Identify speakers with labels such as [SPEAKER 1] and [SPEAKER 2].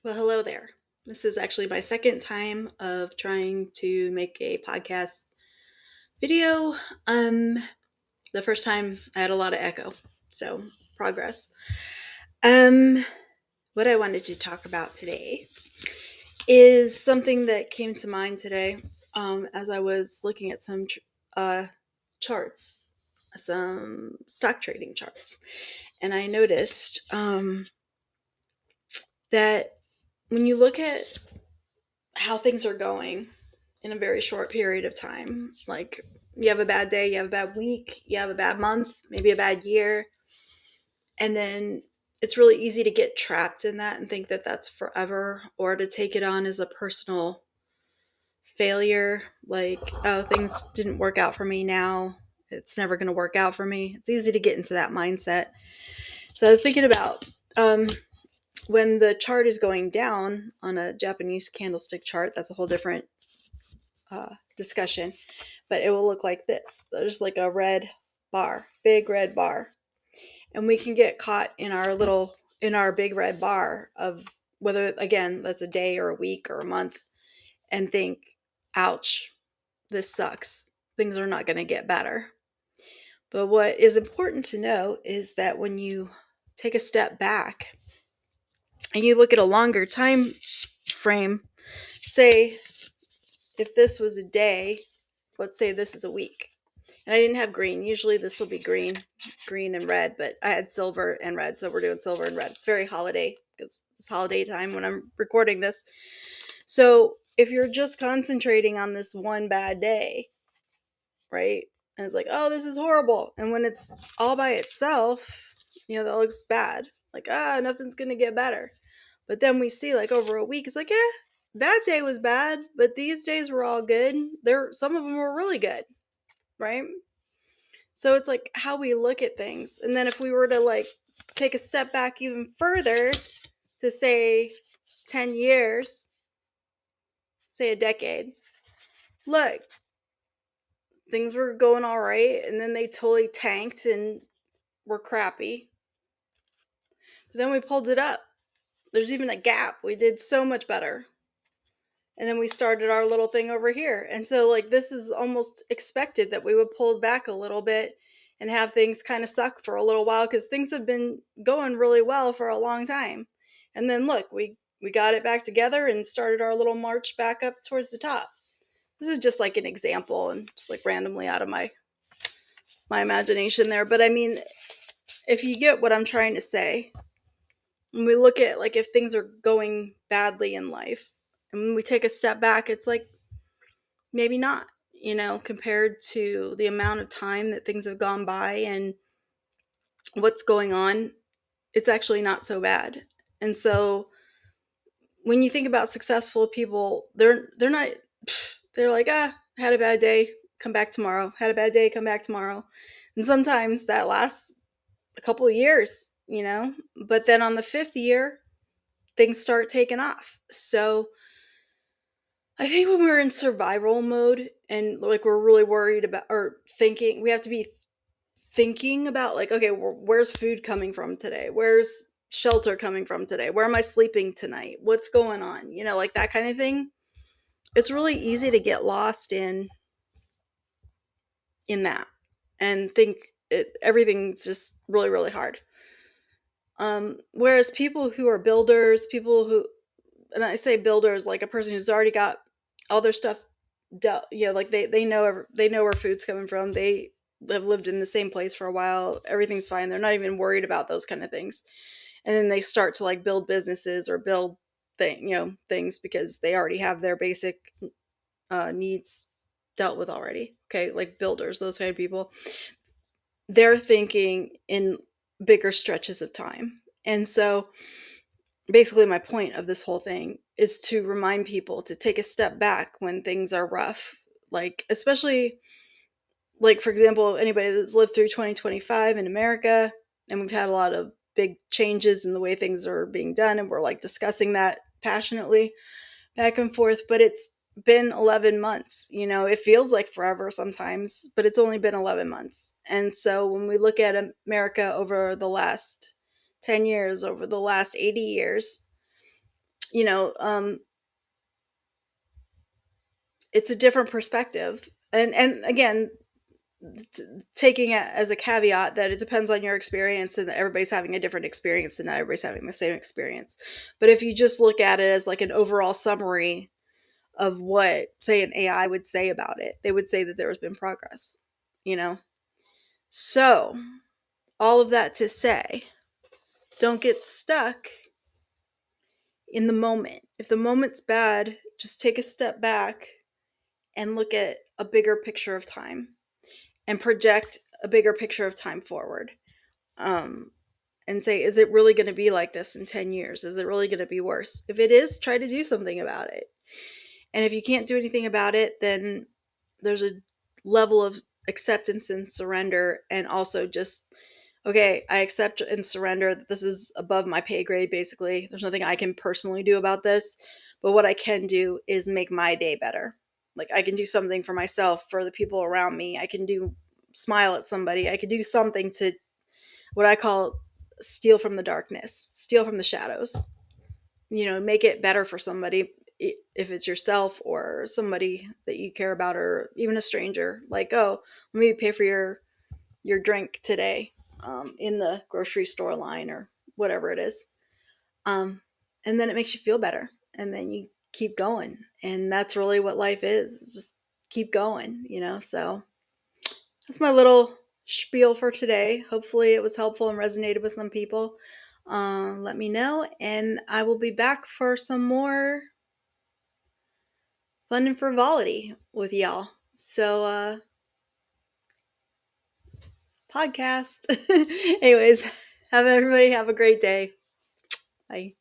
[SPEAKER 1] Well, hello there. This is actually my second time of trying to make a podcast video. Um, the first time I had a lot of echo, so progress. Um, what I wanted to talk about today is something that came to mind today as I was looking at some charts, some stock trading charts, and I noticed that when you look at how things are going in a very short period of time. Like you have a bad day, you have a bad week, you have a bad month, maybe a bad year. And then it's really easy to get trapped in that and think that that's forever or to take it on as a personal failure. Like, oh, things didn't work out for me now. It's never going to work out for me. It's easy to get into that mindset. So I was thinking about when the chart is going down on a Japanese candlestick chart, that's a whole different discussion, but it will look like this. There's like a red bar, big red bar. And we can get caught in our big red bar of whether, again, that's a day or a week or a month and think, ouch, this sucks. Things are not going to get better. But what is important to know is that when you take a step back and you look at a longer time frame, say if this was a day, let's say this is a week. And I didn't have green. Usually this will be green and red, but I had silver and red, so we're doing silver and red. It's very holiday because it's holiday time when I'm recording this. So if you're just concentrating on this one bad day, right? And it's like, oh, this is horrible. And when it's all by itself, that looks bad. Like, nothing's gonna get better. But then we see like over a week, it's like, yeah, that day was bad, but these days were all good. Some of them were really good, right? So it's like how we look at things. And then if we were to like take a step back even further to say 10 years, say a decade, look, things were going all right and then they totally tanked and were crappy. But then we pulled it up. There's even a gap. We did so much better. And then we started our little thing over here. And so like this is almost expected that we would pull back a little bit and have things kind of suck for a little while because things have been going really well for a long time. And then look, we got it back together and started our little march back up towards the top. This is just like an example and just like randomly out of my imagination there. But I mean, if you get what I'm trying to say, when we look at like if things are going badly in life and when we take a step back, it's like maybe not, compared to the amount of time that things have gone by and what's going on, it's actually not so bad. And so when you think about successful people, they're not they're like, had a bad day, come back tomorrow. Had a bad day, come back tomorrow. And sometimes that lasts a couple of years, but then on the fifth year, things start taking off. So I think when we're in survival mode and like we're really worried about or thinking, we have to be thinking about like, okay, where's food coming from today? Where's shelter coming from today? Where am I sleeping tonight? What's going on? Like that kind of thing. It's really easy to get lost in that and think everything's just really, really hard. Whereas people who are builders, and I say builders like a person who's already got all their stuff like they know where food's coming from. They have lived in the same place for a while. Everything's fine. They're not even worried about those kind of things. And then they start to like build businesses or build things because they already have their basic needs dealt with already. Okay, like builders, those kind of people. They're thinking in bigger stretches of time. And so basically my point of this whole thing is to remind people to take a step back when things are rough, like especially like for example anybody that's lived through 2025 in America, and we've had a lot of big changes in the way things are being done, and we're like discussing that passionately back and forth, but it's been 11 months. It feels like forever sometimes, but it's only been 11 months. And so when we look at America over the last 10 years, over the last 80 years, you know, it's a different perspective. And again, taking it as a caveat that it depends on your experience and that everybody's having a different experience and not everybody's having the same experience. But if you just look at it as like an overall summary of what, say, an AI would say about it, they would say that there has been progress, you know? So, all of that to say, don't get stuck in the moment. If the moment's bad, just take a step back and look at a bigger picture of time and project a bigger picture of time forward. Um, and say, is it really going to be like this in 10 years? Is it really going to be worse? If it is, try to do something about it. And if you can't do anything about it, then there's a level of acceptance and surrender, and also just, okay, I accept and surrender that this is above my pay grade, basically. There's nothing I can personally do about this. But what I can do is make my day better. Like, I can do something for myself, for the people around me. I can do smile at somebody. I could do something to what I call steal from the darkness, steal from the shadows, make it better for somebody, if it's yourself or somebody that you care about, or even a stranger. Like, oh, let me pay for your drink today, in the grocery store line or whatever it is. Um, and then it makes you feel better, and then you keep going, and that's really what life is, just keep going. So that's my little spiel for today. Hopefully, it was helpful and resonated with some people. Let me know, and I will be back for some more fun and frivolity with y'all. So, podcast. Anyways, have everybody have a great day. Bye.